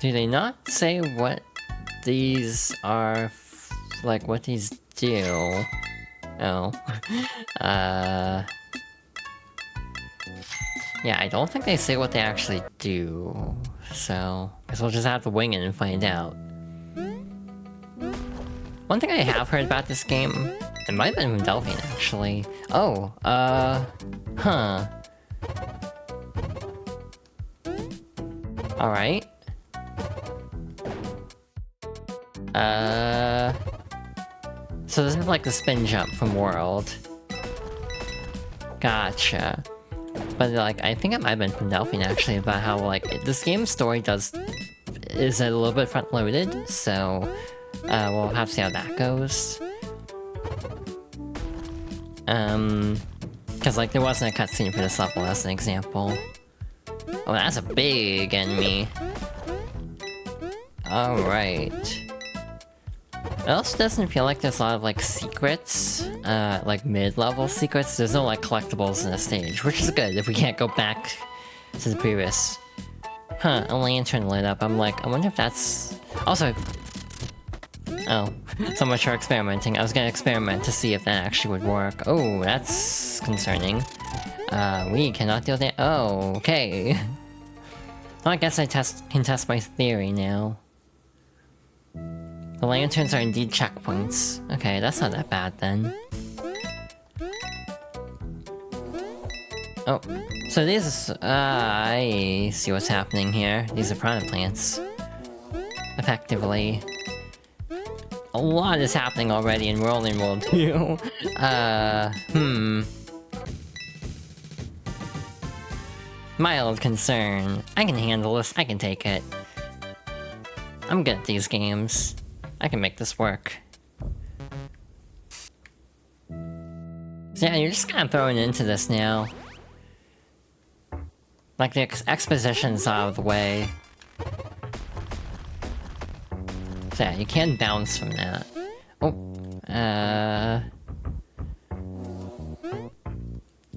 Do they not say what these are, like, what these do? Oh. Yeah, I don't think they say what they actually do, so... guess we'll just have to wing it and find out. One thing I have heard about this game, it might have been from Delphine, actually. Oh, huh. Alright. So this is like the spin jump from World. Gotcha. But like, I think it might have been from Delphine actually, about how like, this game's story is a little bit front-loaded, so we'll have to see how that goes. Cause like, there wasn't a cutscene for this level as an example. Oh, that's a big enemy. Alright. It also doesn't feel like there's a lot of like secrets, like mid-level secrets. There's no like collectibles in the stage, which is good if we can't go back to the previous. Huh, a lantern lit up. I'm like, I wonder if that's... Also... Oh, so much for experimenting. I was gonna experiment to see if that actually would work. Oh, that's concerning. We cannot deal with it. Oh, okay. Well, I guess I can test my theory now. The lanterns are indeed checkpoints. Okay, that's not that bad then. Oh, so these... I see what's happening here. These are piranha plants. Effectively. A lot is happening already and we're only in World 2. Mild concern. I can handle this, I can take it. I'm good at these games. I can make this work. So yeah, you're just kind of throwing into this now. Like, the exposition's out of the way. So yeah, you can bounce from that. Oh,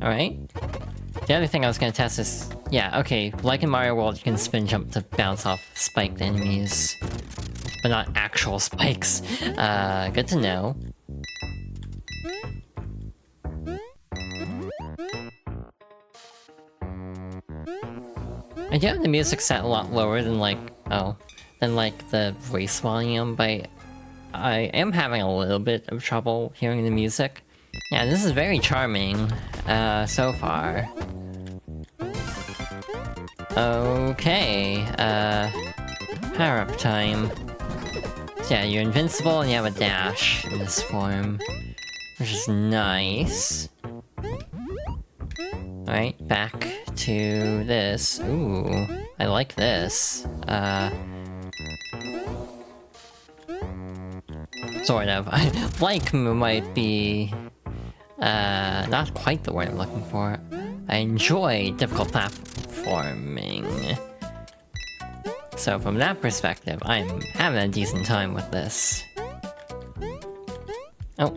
alright. The other thing I was gonna test is... yeah, okay, like in Mario World, you can spin jump to bounce off spiked enemies. But not actual spikes. Good to know. I do have the music set a lot lower than like... oh. Than like the voice volume, but I am having a little bit of trouble hearing the music. Yeah, this is very charming, so far. Okay, power-up time. So yeah, you're invincible and you have a dash in this form, which is nice. Alright, back to this. Ooh, I like this. Sort of. Like might be... not quite the word I'm looking for. I enjoy difficult platforming. So from that perspective, I'm having a decent time with this. Oh,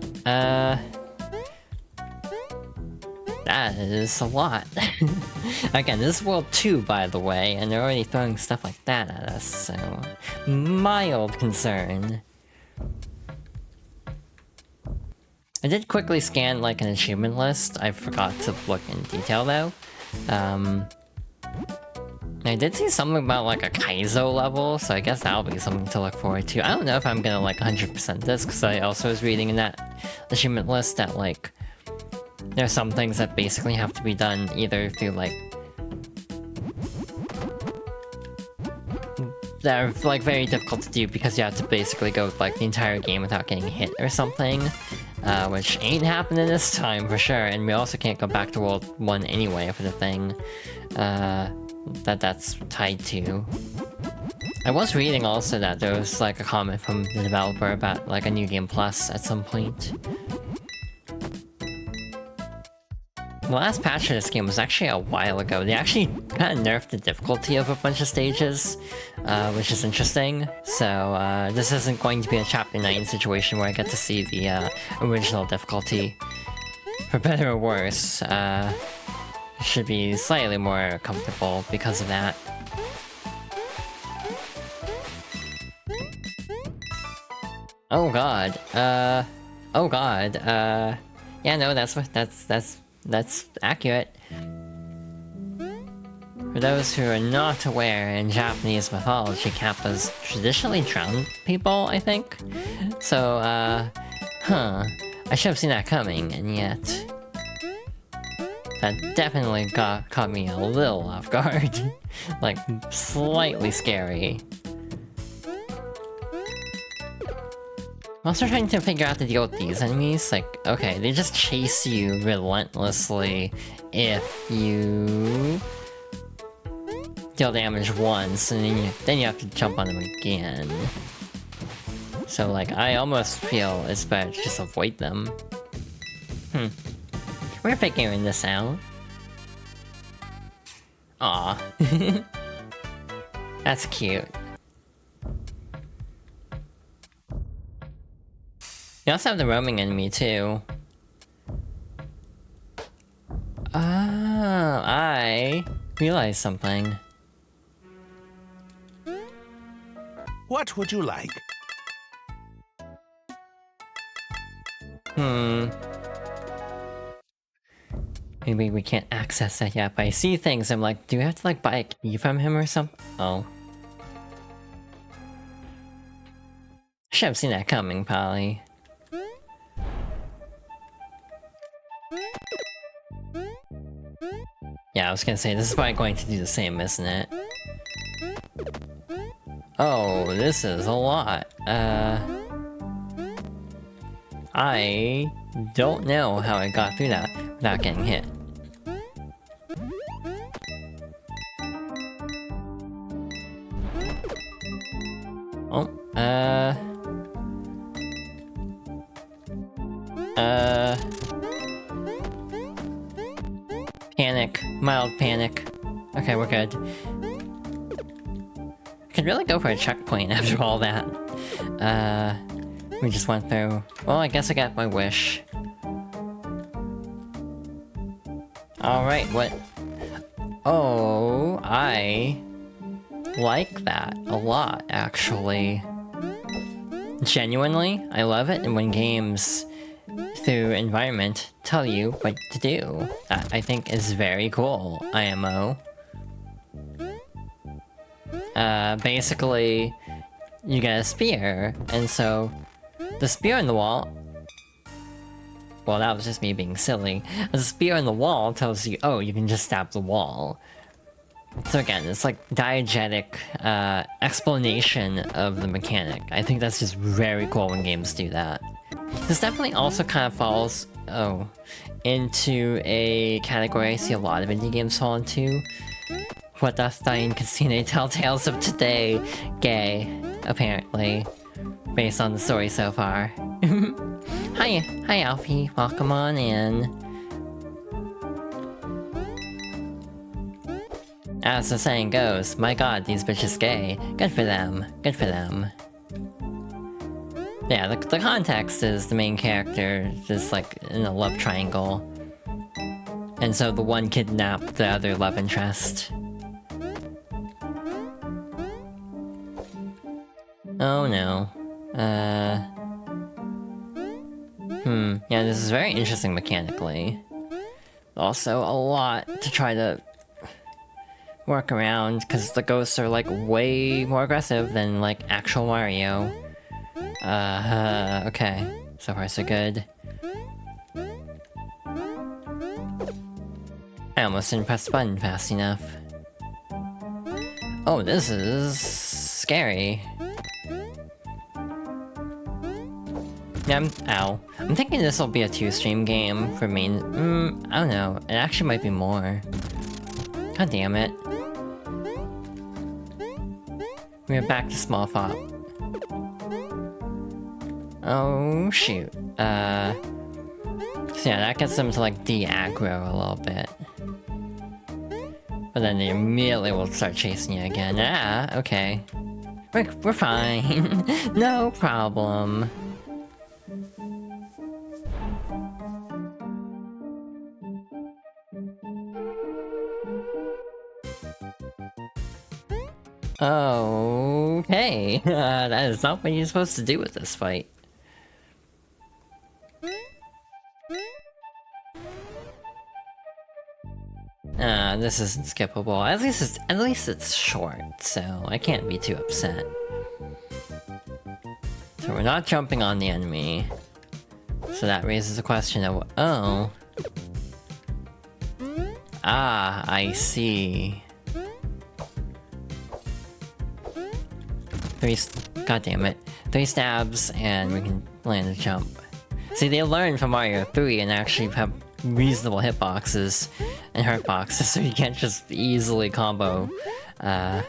that is a lot. Again, this is World 2, by the way, and they're already throwing stuff like that at us, so... mild concern. I did quickly scan, like, an achievement list. I forgot to look in detail, though. I did see something about, like, a Kaizo level, so I guess that'll be something to look forward to. I don't know if I'm gonna, like, 100% this, because I also was reading in that achievement list that, like, there are some things that basically have to be done either through, like... that are, like, very difficult to do because you have to basically go, like, the entire game without getting hit or something. Which ain't happening this time, for sure, and we also can't go back to World 1 anyway for the thing that's tied to. I was reading also that there was, like, a comment from the developer about, like, a New Game Plus at some point. The last patch of this game was actually a while ago. They actually kind of nerfed the difficulty of a bunch of stages, which is interesting. So, this isn't going to be a Chapter 9 situation where I get to see the original difficulty. For better or worse, should be slightly more comfortable because of that. Oh god, oh god, yeah, no, that's accurate. For those who are not aware, in Japanese mythology, kappas traditionally drown people, I think? So, huh. I should have seen that coming, and yet... That definitely caught me a little off guard. Like, slightly scary. I'm also trying to figure out the deal with these enemies. Like, okay, they just chase you relentlessly if you deal damage once, and then you have to jump on them again. So, like, I almost feel it's better to just avoid them. We're figuring this out. Aw. That's cute. You also have the roaming enemy, too. Oh, I realized something. What would you like? Maybe we can't access that yet, but I see things, I'm like, do we have to like buy a key from him or something? Oh. Should have seen that coming, probably. Yeah, I was gonna say, this is probably going to do the same, isn't it? Oh, this is a lot. I don't know how I got through that without getting hit. Oh, panic. Mild panic. Okay, we're good. I could really go for a checkpoint after all that. We just went through... Well, I guess I got my wish. Alright, what... Oh, I... like that a lot, actually. Genuinely, I love it when games, through environment, tell you what to do. That, I think, is very cool, IMO. Basically, you get a spear, and so... The spear in the wall... Well, that was just me being silly. The spear in the wall tells you, oh, you can just stab the wall. So again, it's like diegetic explanation of the mechanic. I think that's just very cool when games do that. This definitely also kind of falls, into a category I see a lot of indie games fall into. What doth thine Kitsune tell tales of today? Gay, apparently. Based on the story so far. Hi Alfie, welcome on in. As the saying goes, my god, these bitches gay. Good for them, good for them. Yeah, the context is the main character just like in a love triangle. And so the one kidnapped the other love interest. Oh no. Yeah, this is very interesting mechanically. Also, a lot to try to work around, because the ghosts are, like, way more aggressive than, like, actual Mario. Okay. So far, so good. I almost didn't press the button fast enough. Oh, this is... scary. Yeah, ow. I'm thinking this will be a 2-stream game for me. I don't know. It actually might be more. God damn it. We're back to small fop. Oh, shoot. So yeah, that gets them to like de-aggro a little bit. But then they immediately will start chasing you again. Ah, okay. We're fine. No problem. Okay, that is not what you're supposed to do with this fight. yeah, this isn't skippable. At least it's short, so I can't be too upset. So we're not jumping on the enemy. So that raises the question of, oh. Ah, I see. God damn it. 3 stabs, and we can land a jump. See, they learned from Mario 3 and actually have reasonable hitboxes and hurtboxes, so you can't just easily combo. Oh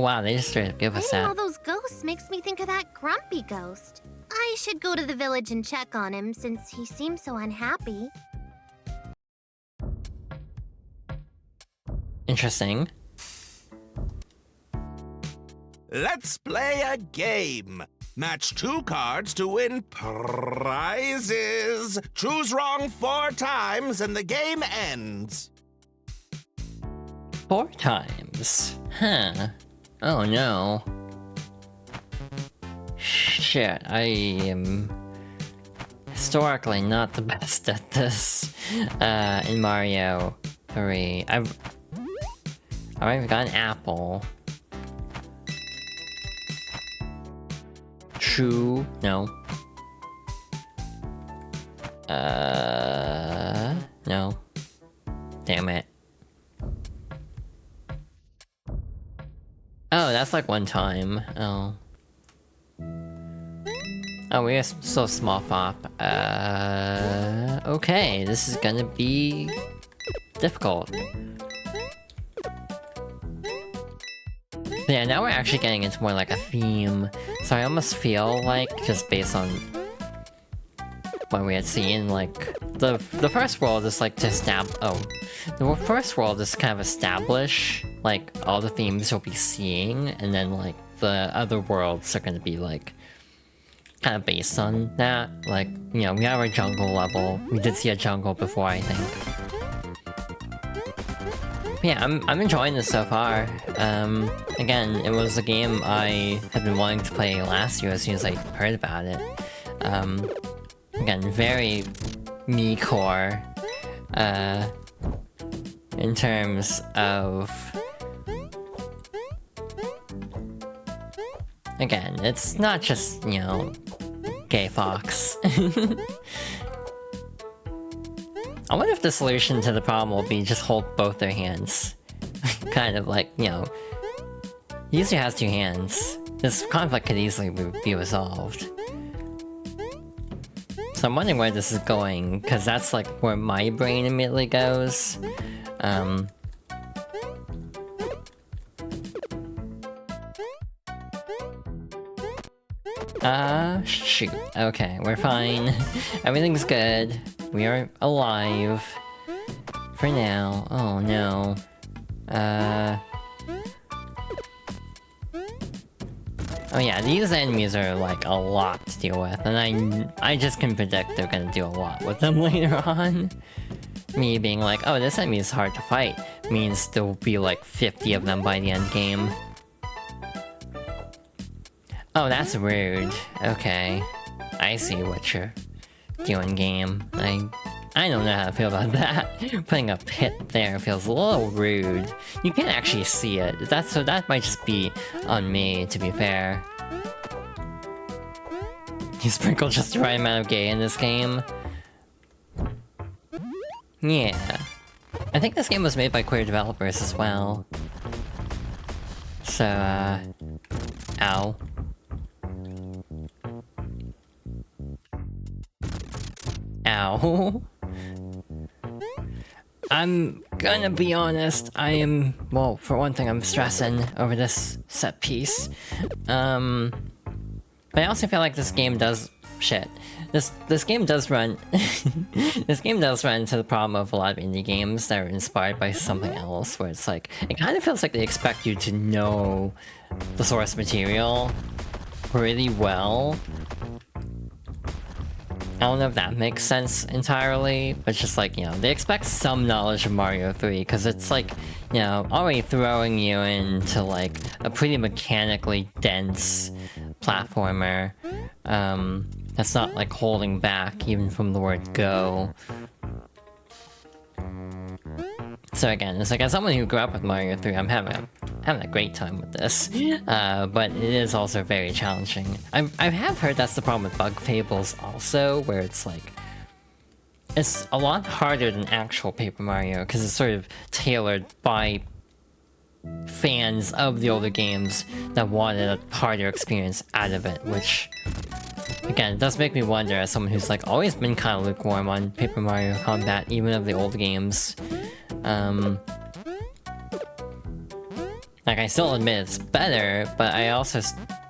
wow, they just straight up give us that. All those ghosts makes me think of that grumpy ghost. I should go to the village and check on him since he seems so unhappy. Interesting. Let's play a game. Match 2 cards to win prizes. Choose wrong 4 times and the game ends. 4 times? Huh. Oh no. Shit, I am historically not the best at this in Mario 3. Alright, we got an apple. True. No. No. Damn it. Oh, that's like 1 time. Oh. Oh, we're so small fop. Okay, this is gonna be difficult. Yeah, now we're actually getting into more like a theme. So I almost feel like, just based on what we had seen, like, the first world is like to the first world is kind of establish, like, all the themes you'll be seeing, and then, like, the other worlds are gonna be, like, kind of based on that. Like, you know, we have our jungle level. We did see a jungle before, I think. Yeah, I'm enjoying this so far. Again, it was a game I had been wanting to play last year as soon as I heard about it. Again, very me core, in terms of... Again, it's not just, you know, gay fox. I wonder if the solution to the problem will be just hold both their hands. Kind of like, you know... He usually has 2 hands. This conflict could easily be resolved. So I'm wondering where this is going, because that's like where my brain immediately goes. Shoot. Okay, we're fine. Everything's good. We are alive. For now. Oh no. Oh yeah, these enemies are like a lot to deal with, and I just can predict they're gonna do a lot with them later on. Me being like, oh, this enemy is hard to fight, means there will be like 50 of them by the end game. Oh, that's rude. Okay. I see what you're doing, game. I don't know how to feel about that. Putting a pit there feels a little rude. You can't actually see it. So that might just be on me, to be fair. You sprinkle just the right amount of gay in this game. Yeah. I think this game was made by queer developers as well. So, ow. Ow. I'm gonna be honest, well, for one thing, I'm stressing over this set piece. But I also feel like this game does... Shit. This game does run... This game does run into the problem of a lot of indie games that are inspired by something else, where it's like... It kind of feels like they expect you to know the source material pretty well. I don't know if that makes sense entirely, but just like, you know, they expect some knowledge of Mario 3, because it's like, you know, already throwing you into like a pretty mechanically dense platformer. That's not like holding back even from the word go. So again, it's like as someone who grew up with Mario 3, I'm having a great time with this. But it is also very challenging. I have heard that's the problem with Bug Fables also, where it's like it's a lot harder than actual Paper Mario because it's sort of tailored by fans of the older games that wanted a harder experience out of it, which again, it does make me wonder as someone who's like always been kind of lukewarm on Paper Mario combat, even of the old games. Like I still admit it's better, but I also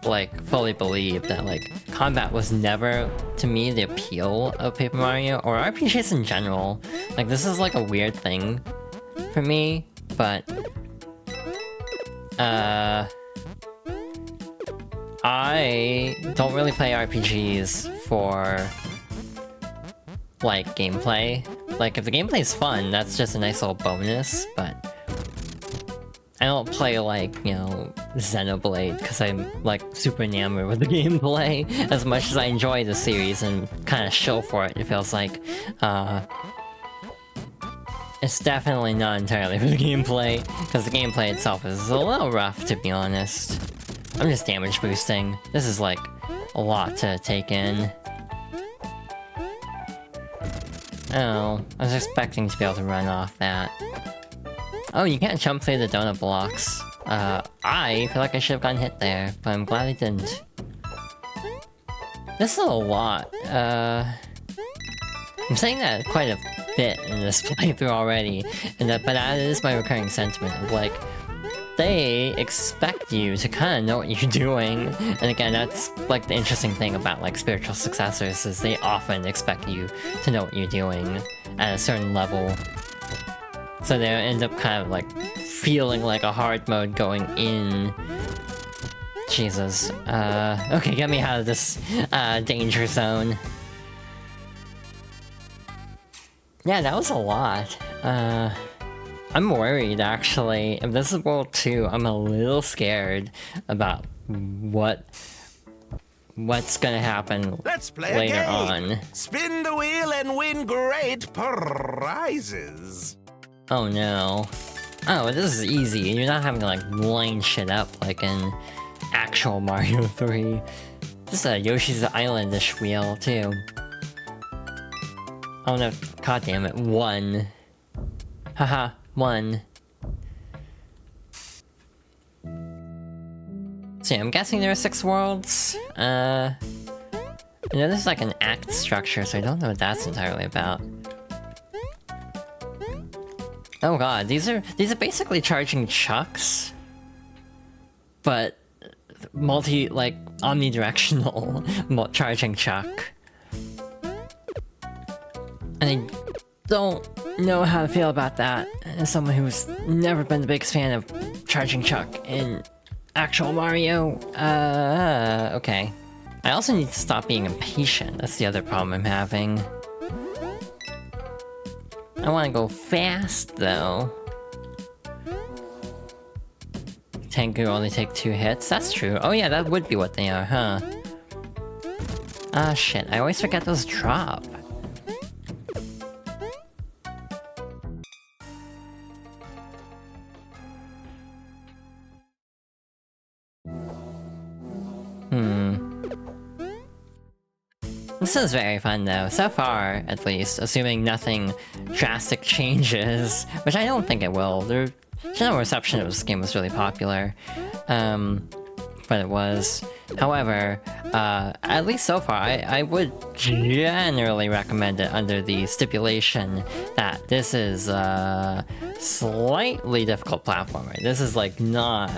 like fully believe that like combat was never to me the appeal of Paper Mario or RPGs in general. Like this is like a weird thing for me, but I don't really play RPGs for like gameplay. Like if the gameplay is fun, that's just a nice little bonus, but I don't play like, you know, Xenoblade because I'm like super enamored with the gameplay as much as I enjoy the series and kind of shill for it. It feels like it's definitely not entirely for the gameplay because the gameplay itself is a little rough, to be honest. I'm just damage boosting. This is like a lot to take in. Oh, I was expecting to be able to run off that. Oh, you can't jump through the donut blocks. I feel like I should have gotten hit there, but I'm glad I didn't. This is a lot. I'm saying that quite a bit in this playthrough already, and but that is my recurring sentiment of like, they expect you to kind of know what you're doing, and again, that's like the interesting thing about like spiritual successors is they often expect you to know what you're doing at a certain level. So they end up kind of like feeling like a hard mode going in. Jesus. Okay, get me out of this danger zone. Yeah, that was a lot. I'm worried actually. If this is World 2, I'm a little scared about what's gonna happen Let's play later a game. on. Spin the wheel and win great prizes. Oh no. Oh, this is easy. You're not having to like line shit up like in actual Mario 3. This is a Yoshi's Island-ish wheel too. Oh no, god damn it, 1. Haha, 1. So yeah, I'm guessing there are 6 worlds. You know, this is like an act structure, so I don't know what that's entirely about. Oh god, these are basically charging chucks, but like omnidirectional charging chuck. And I don't know how to feel about that as someone who's never been the biggest fan of charging chuck in actual Mario. Okay. I also need to stop being impatient. That's the other problem I'm having. I want to go fast, though. Tengu only take 2 hits? That's true. Oh yeah, that would be what they are, huh? Ah, shit. I always forget those drop. This is very fun though, so far at least, assuming nothing drastic changes, which I don't think it will. The general reception of this game was really popular, but it was. However, at least so far, I would generally recommend it under the stipulation that this is a slightly difficult platformer. This is like not,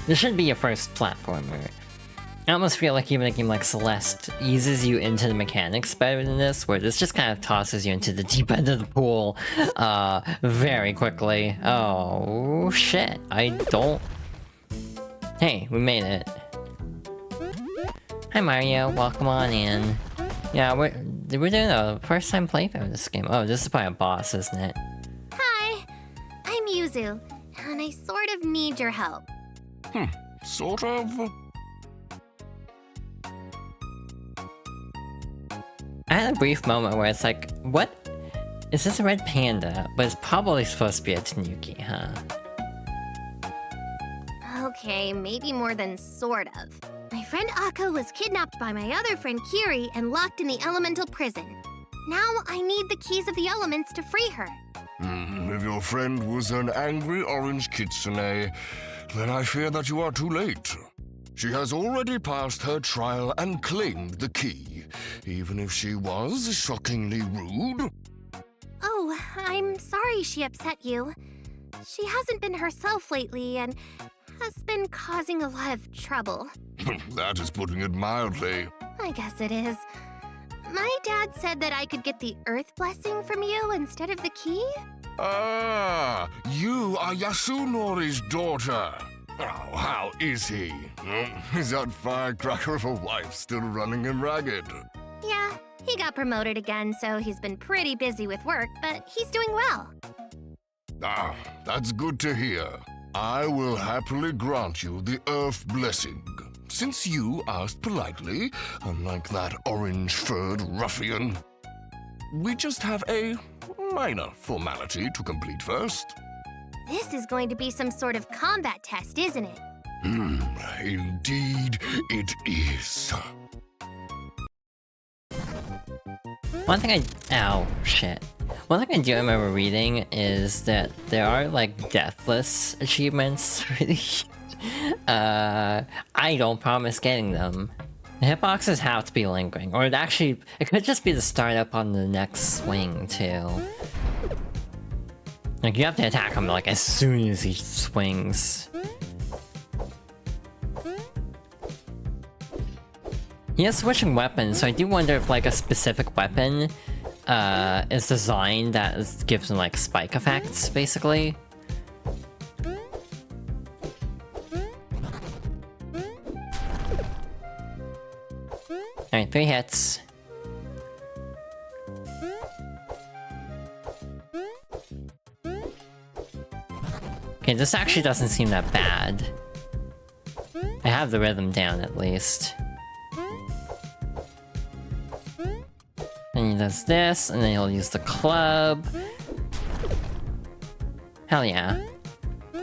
this shouldn't be your first platformer. I almost feel like even a game like Celeste eases you into the mechanics better than this, where this just kind of tosses you into the deep end of the pool, very quickly. Oh, shit. Hey, we made it. Hi, Mario. Welcome on in. Yeah, we're doing a first-time playthrough of this game. Oh, this is probably a boss, isn't it? Hi, I'm Yuzu, and I sort of need your help. Sort of. I had a brief moment where it's like, what Is this a red panda? But it's probably supposed to be a tanuki, huh? Okay, maybe more than sort of. My friend Akko was kidnapped by my other friend Kiri and locked in the elemental prison. Now I need the keys of the elements to free her. If your friend was an angry orange kitsune, then I fear that you are too late. She has already passed her trial and claimed the key, even if she was shockingly rude. Oh, I'm sorry she upset you. She hasn't been herself lately and has been causing a lot of trouble. That is putting it mildly. I guess it is. My dad said that I could get the Earth Blessing from you instead of the key? Ah, you are Yasunori's daughter. Oh, how is he? Is that firecracker of a wife still running him ragged? Yeah, he got promoted again, so he's been pretty busy with work, but he's doing well. Ah, that's good to hear. I will happily grant you the Earth Blessing, since you asked politely, unlike that orange-furred ruffian. We just have a minor formality to complete first. This is going to be some sort of combat test, isn't it? Indeed it is. One thing Ow, shit. One thing I do remember reading is that there are, like, deathless achievements for these. I don't promise getting them. The hitboxes have to be lingering, or it could just be the startup on the next swing, too. Like, you have to attack him, like, as soon as he swings. He is switching weapons, so I do wonder if, like, a specific weapon is designed that gives him, like, spike effects, basically. Alright, 3 hits. Okay, this actually doesn't seem that bad. I have the rhythm down, at least. And he does this, and then he'll use the club. Hell yeah.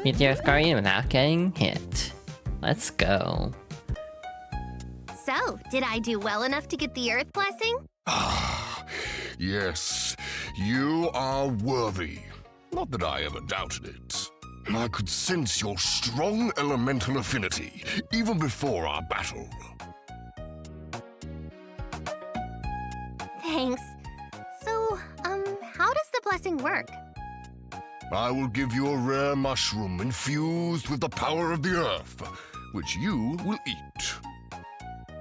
Beat the Earth Guardian without getting hit. Let's go. So, did I do well enough to get the Earth Blessing? Yes, you are worthy. Not that I ever doubted it. I could sense your strong elemental affinity, even before our battle. Thanks. So, how does the blessing work? I will give you a rare mushroom infused with the power of the earth, which you will eat.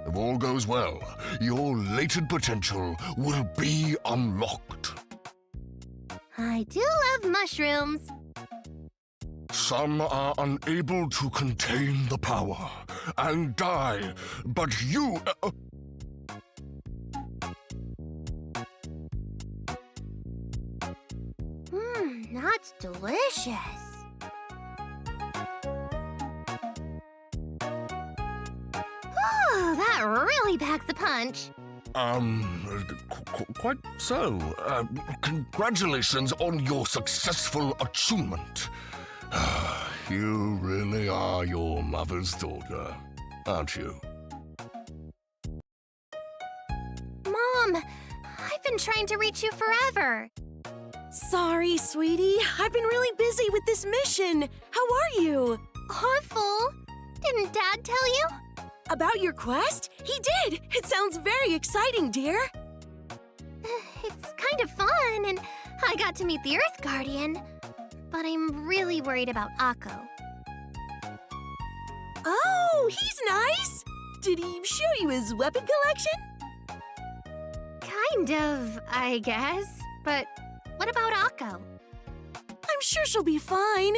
If all goes well, your latent potential will be unlocked. I do love mushrooms. Some are unable to contain the power and die, but you... That's delicious. Oh, that really packs a punch. Quite so. Congratulations on your successful attunement. You really are your mother's daughter, aren't you? Mom, I've been trying to reach you forever. Sorry, sweetie. I've been really busy with this mission. How are you? Awful. Didn't Dad tell you? About your quest? He did. It sounds very exciting, dear. It's kind of fun, and I got to meet the Earth Guardian. But I'm really worried about Akko. Oh, he's nice. Did he show you his weapon collection? Kind of, I guess. But what about Akko? I'm sure she'll be fine.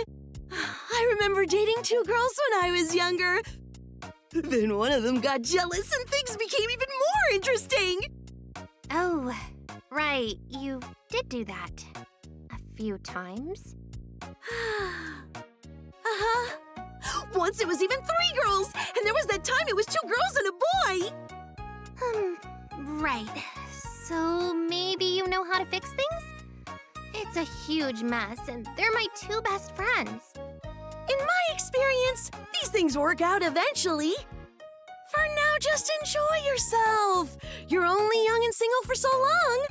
I remember dating 2 girls when I was younger. Then one of them got jealous and things became even more interesting. Oh, right. You did do that. A few times. Uh-huh. Once it was even 3 girls, and there was that time it was 2 girls and a boy. Right. So maybe you know how to fix things? It's a huge mess, and they're my two best friends. In my experience, these things work out eventually. For now, just enjoy yourself. You're only young and single for so long.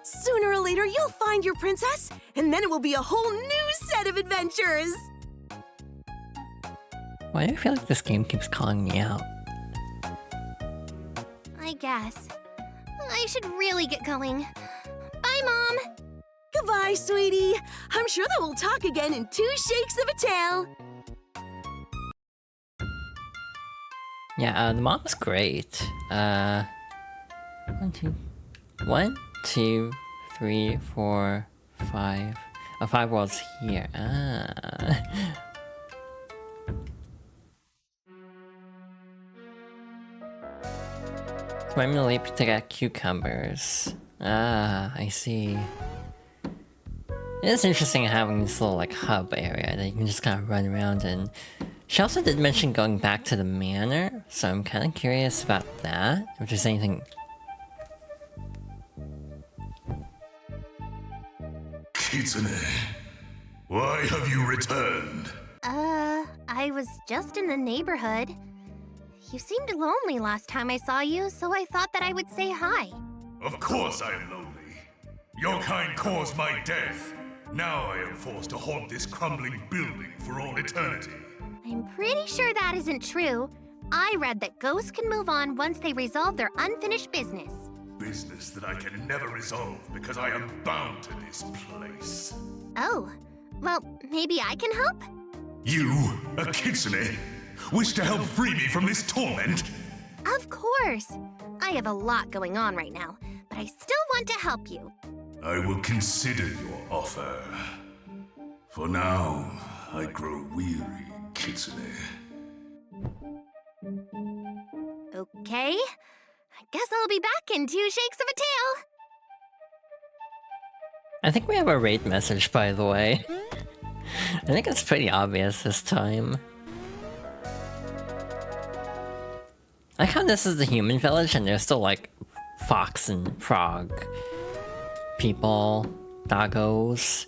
Sooner or later, you'll find your princess, and then it will be a whole new set of adventures. Why do I feel like this game keeps calling me out? I guess. I should really get going. Bye, Mom! Goodbye, sweetie. I'm sure that we'll talk again in 2 shakes of a tail. Yeah, the mom's great. 1, 2, 3, 4, 5. Oh, 5 worlds here. Swim the leap to get cucumbers. I see. It is interesting having this little like hub area that you can just kind of run around in. She also did mention going back to the manor, so I'm kind of curious about that. If there's anything. Kitsune, why have you returned? I was just in the neighborhood. You seemed lonely last time I saw you, so I thought that I would say hi. Of course I am lonely. Your kind caused my death. Now I am forced to haunt this crumbling building for all eternity. I'm pretty sure that isn't true. I read that ghosts can move on once they resolve their unfinished business. Business that I can never resolve because I am bound to this place. Oh, well, maybe I can help? You, a Kitsune, wish to help free me from this torment? Of course. I have a lot going on right now, but I still want to help you. I will consider your offer. For now, I grow weary, Kitsune. Okay. I guess I'll be back in 2 shakes of a tail. I think we have a raid message, by the way. I think it's pretty obvious this time. I like how this is the human village and there's still like fox and frog people, doggos.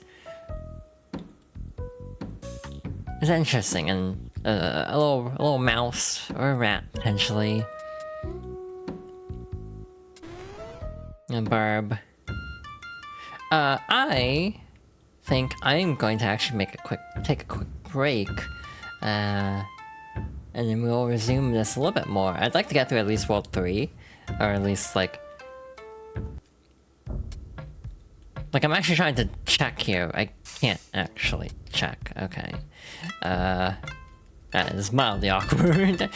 It's interesting, and a little mouse or a rat potentially. A barb. I think I'm going to actually take a quick break, and then we'll resume this a little bit more. I'd like to get through at least World 3, or at least like I'm actually trying to check here. I can't actually check. Okay, that is mildly awkward.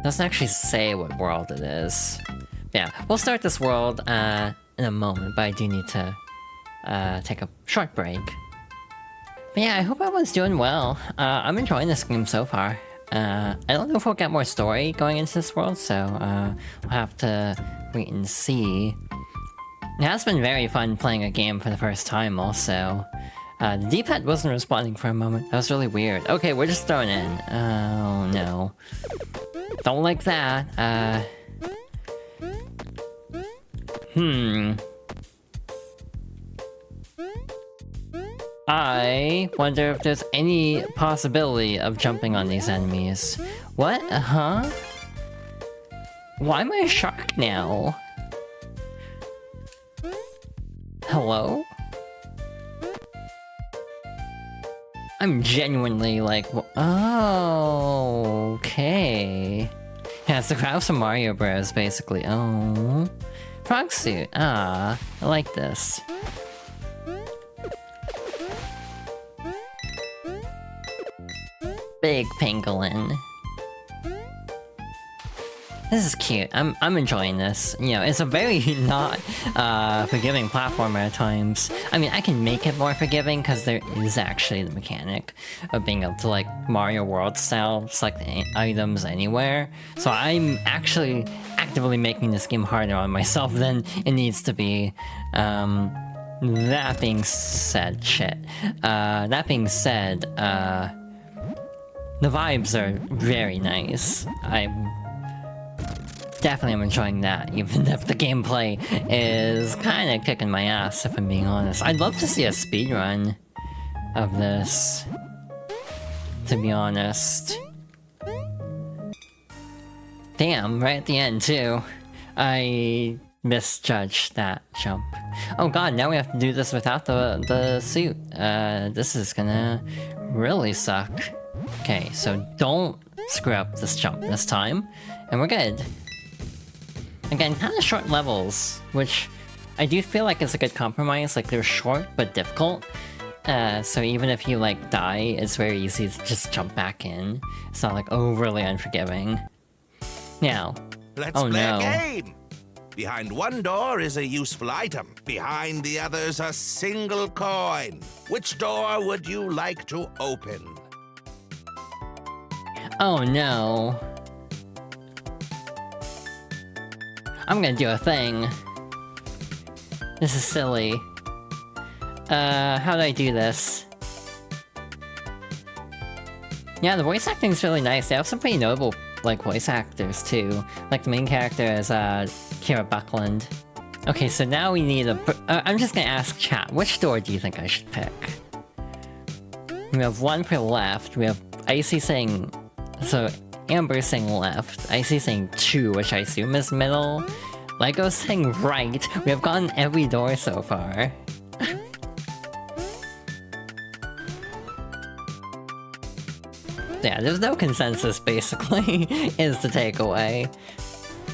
Doesn't actually say what world it is. Yeah, we'll start this world in a moment, but I do need to take a short break. But yeah, I hope everyone's doing well. I'm enjoying this game so far. I don't know if we'll get more story going into this world, so we'll have to wait and see. It has been very fun playing a game for the first time also. The D-pad wasn't responding for a moment. That was really weird. Okay, we're just throwing in. Oh no. Don't like that. I wonder if there's any possibility of jumping on these enemies. What? Huh? Why am I a shark now? Hello? I'm genuinely like, oh, okay. Yeah, it's the crowd from Mario Bros, basically. Oh. Frog suit. Ah, I like this. Big pangolin. This is cute. I'm enjoying this. You know, it's a very not forgiving platformer at times. I mean, I can make it more forgiving because there is actually the mechanic of being able to like Mario World style select items anywhere. So I'm actually actively making this game harder on myself than it needs to be. That being said, that being said, the vibes are very nice. definitely am enjoying that, even if the gameplay is kind of kicking my ass, if I'm being honest. I'd love to see a speedrun of this, to be honest. Damn, right at the end, too. I misjudged that jump. Oh god, now we have to do this without the suit. This is gonna really suck. Okay, so don't screw up this jump this time, and we're good. Again, kind of short levels, which I do feel like is a good compromise. Like, they're short but difficult. So even if you, like, die, it's very easy to just jump back in. It's not, like, overly unforgiving. Now. Let's oh play no. a game. Behind one door is a useful item. Behind the others, a single coin. Which door would you like to open? Oh no. I'm gonna do a thing. This is silly. How do I do this? Yeah, the voice acting is really nice. They have some pretty notable, like, voice actors, too. Like, the main character is, Kira Buckland. Okay, so now we need a... I'm just gonna ask chat, which door do you think I should pick? We have one for left, we have Icy saying... So, Amber saying left, Icy saying 2, which I assume is middle. Lego saying right. We have gotten every door so far. Yeah, there's no consensus, basically, is the takeaway.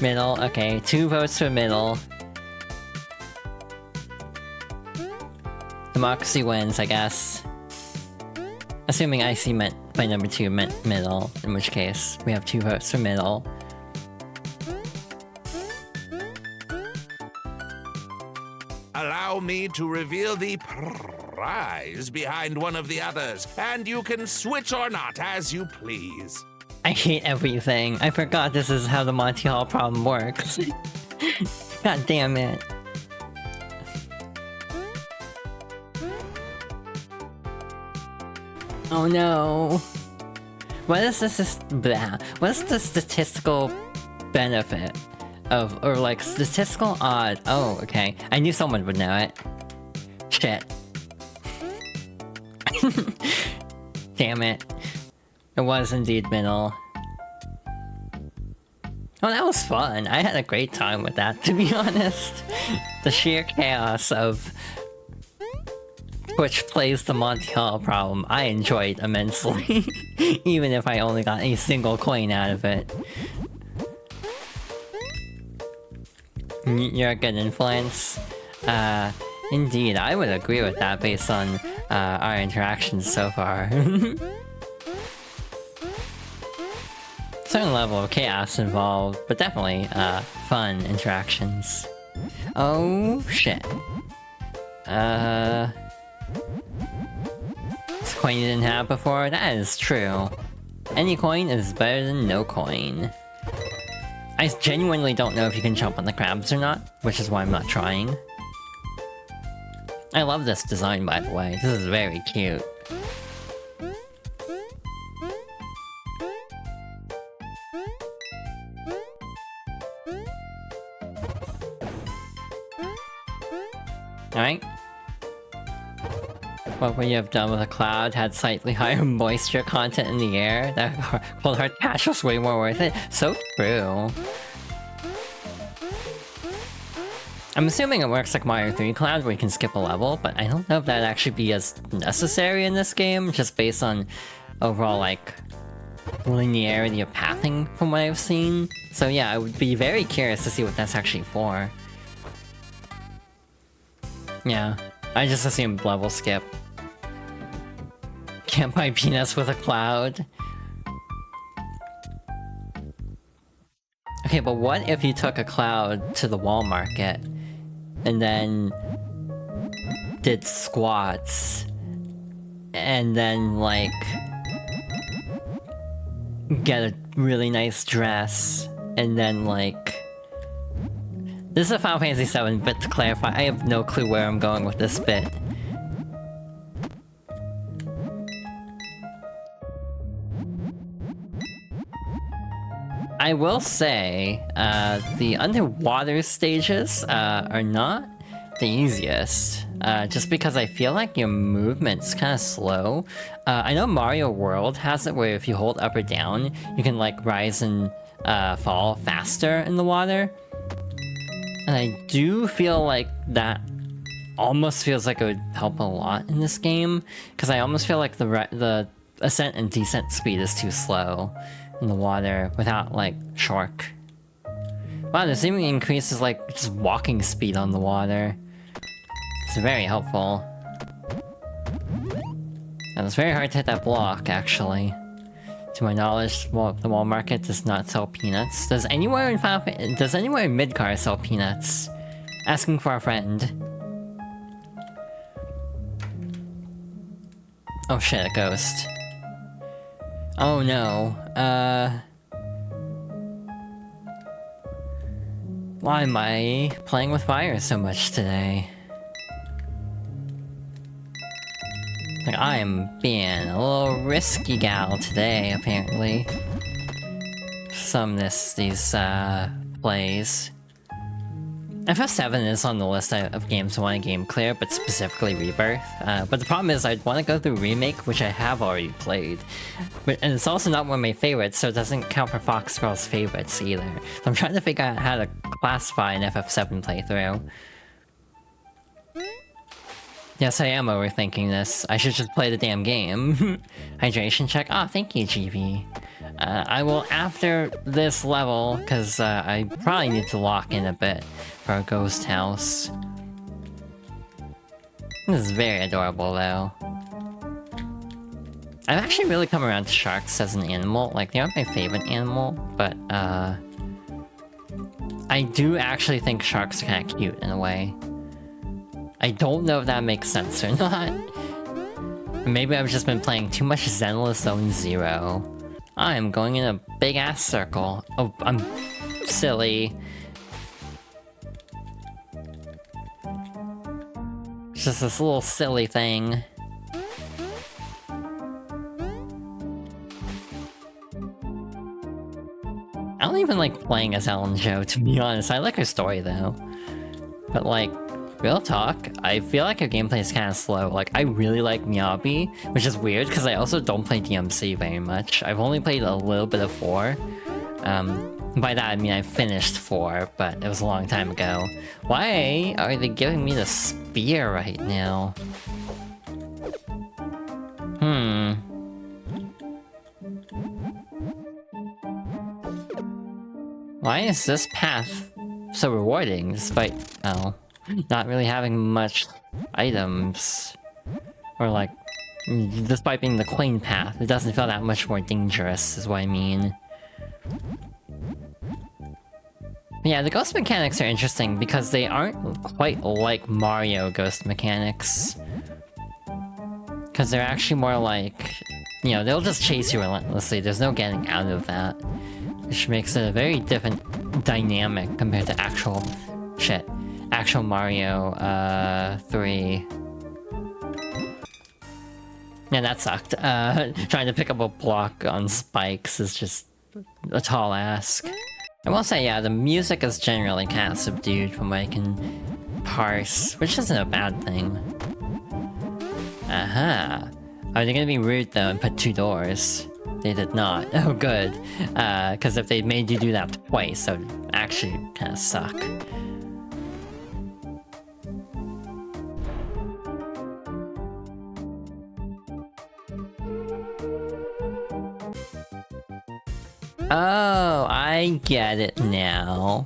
Middle, okay, 2 votes for middle. Democracy wins, I guess. Assuming Icy meant by number 2 meant middle, in which case we have 2 votes for middle. Allow me to reveal the prize behind one of the others, and you can switch or not as you please. I hate everything. I forgot this is how the Monty Hall problem works. God damn it. Oh no. What is this? Blah. What is the statistical benefit of, or like statistical odd? Oh, okay. I knew someone would know it. Shit. Damn it. It was indeed middle. Oh, that was fun. I had a great time with that, to be honest. The sheer chaos of which plays the Monty Hall problem, I enjoyed immensely. Even if I only got a single coin out of it. You're a good influence. Indeed, I would agree with that based on our interactions so far. Certain level of chaos involved, but definitely fun interactions. Oh shit. This coin you didn't have before? That is true. Any coin is better than no coin. I genuinely don't know if you can jump on the crabs or not, which is why I'm not trying. I love this design, by the way. This is very cute. Alright. What would you have done with a cloud had slightly higher moisture content in the air? That cold hard cash was way more worth it. So true. I'm assuming it works like Mario 3 Cloud where you can skip a level, but I don't know if that'd actually be as necessary in this game, just based on overall, like, linearity of pathing from what I've seen. So yeah, I would be very curious to see what that's actually for. Yeah, I just assumed level skip. Can't buy peanuts with a cloud. Okay, but what if you took a cloud to the wall market and then did squats and then, like, get a really nice dress and then, like... This is a Final Fantasy VII bit to clarify. I have no clue where I'm going with this bit. I will say, the underwater stages are not the easiest. Just because I feel like your movement's kind of slow. I know Mario World has it where if you hold up or down, you can like rise and fall faster in the water. And I do feel like that almost feels like it would help a lot in this game, because I almost feel like the ascent and descent speed is too slow in the water without like shark. Wow, the seeming increases like just walking speed on the water. It's very helpful. And it's very hard to hit that block, actually. To my knowledge, well, the Wall Market does not sell peanuts. Does anywhere in Midgar sell peanuts? Asking for a friend. Oh shit, a ghost. Oh no. Why am I playing with fire so much today? Like, I am being a little risky gal today, apparently. These plays. FF7 is on the list of games I want to game clear, but specifically Rebirth. But the problem is I'd want to go through Remake, which I have already played. And it's also not one of my favorites, so it doesn't count for Fox Girls' favorites either. So I'm trying to figure out how to classify an FF7 playthrough. Yes, I am overthinking this. I should just play the damn game. Hydration check. Ah, thank you, GB. I will after this level, because I probably need to lock in a bit for a ghost house. This is very adorable, though. I've actually really come around to sharks as an animal. Like, they aren't my favorite animal, but I do actually think sharks are kind of cute in a way. I don't know if that makes sense or not. Maybe I've just been playing too much Zenless Zone Zero. I am going in a big-ass circle. Oh, I'm silly. It's just this little silly thing. I don't even like playing as Ellen Jo, to be honest. I like her story, though. But, like, real talk, I feel like her gameplay is kind of slow. Like, I really like Miyabi, which is weird because I also don't play DMC very much. I've only played a little bit of 4. By that I mean I finished 4, but it was a long time ago. Why are they giving me the spear right now? Why is this path so rewarding despite, not really having much items? Or like, despite being the clean path, it doesn't feel that much more dangerous, is what I mean. Yeah, the ghost mechanics are interesting because they aren't quite like Mario ghost mechanics. Because they're actually more like, you know, they'll just chase you relentlessly, there's no getting out of that. Which makes it a very different dynamic compared to actual Mario 3. Yeah, that sucked. Trying to pick up a block on spikes is just a tall ask. I will say, yeah, the music is generally kind of subdued from what I can parse, which isn't a bad thing. Aha. Are they gonna be rude though and put 2 doors? They did not. Oh, good. Because if they made you do that twice, that would actually kind of suck. Oh, I get it now.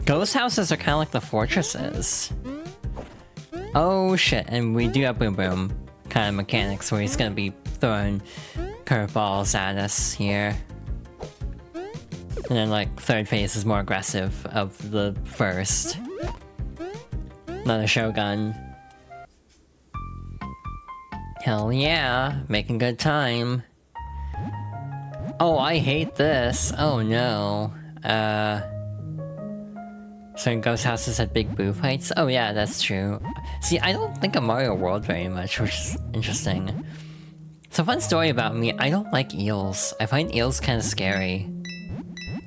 Ghost houses are kind of like the fortresses. Oh shit, and we do have Boom Boom kind of mechanics where he's gonna be throwing curveballs at us here. And then like third phase is more aggressive of the first. Another Shogun. Hell yeah, making good time. Oh, I hate this. Oh no. Certain ghost houses had big boo fights. Oh yeah, that's true. See, I don't think of Mario World very much, which is interesting. So fun story about me, I don't like eels. I find eels kind of scary.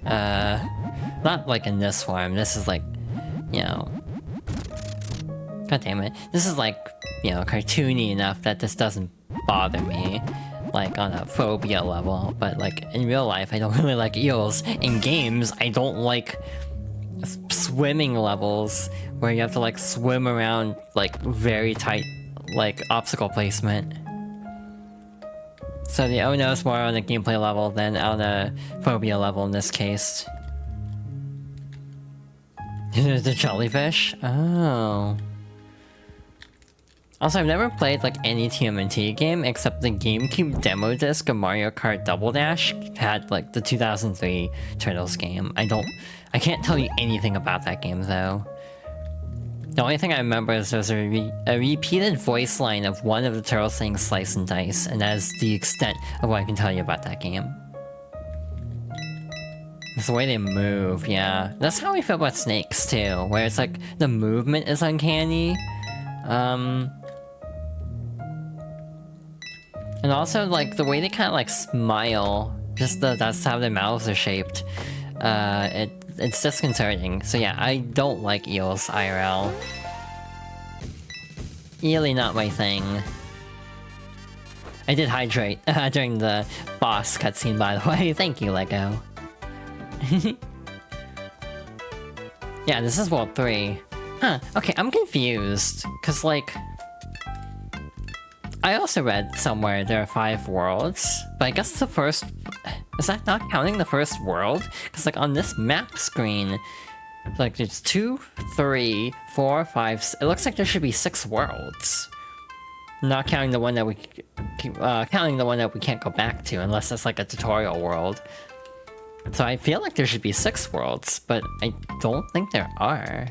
Not like in this form. This is like, you know... God damn it. This is like, you know, cartoony enough that this doesn't bother me. Like, on a phobia level. But, like, in real life, I don't really like eels. In games, I don't like swimming levels where you have to, like, swim around, like, very tight, like, obstacle placement. So the oh no is more on a gameplay level than on a phobia level in this case. The jellyfish? Oh. Also, I've never played like any TMNT game except the GameCube demo disc of Mario Kart Double Dash had like the 2003 Turtles game. I can't tell you anything about that game though. The only thing I remember is there's a repeated voice line of one of the turtles saying slice and dice, and that is the extent of what I can tell you about that game. It's the way they move, yeah. That's how we feel about snakes too, where it's like the movement is uncanny. And also like the way they kind of like smile, that's how their mouths are shaped. It's disconcerting. So yeah, I don't like eels IRL. Really not my thing. I did hydrate during the boss cutscene, by the way. Thank you, Lego. Yeah, this is World 3. Huh, okay, I'm confused. Cause like... I also read somewhere there are 5 worlds, but I guess the first... Is that not counting the first world? Because like on this map screen, like there's 2, 3, 4, 5... It looks like there should be 6 worlds. Not counting the one that we... counting the one that we can't go back to, unless it's like a tutorial world. So I feel like there should be 6 worlds, but I don't think there are.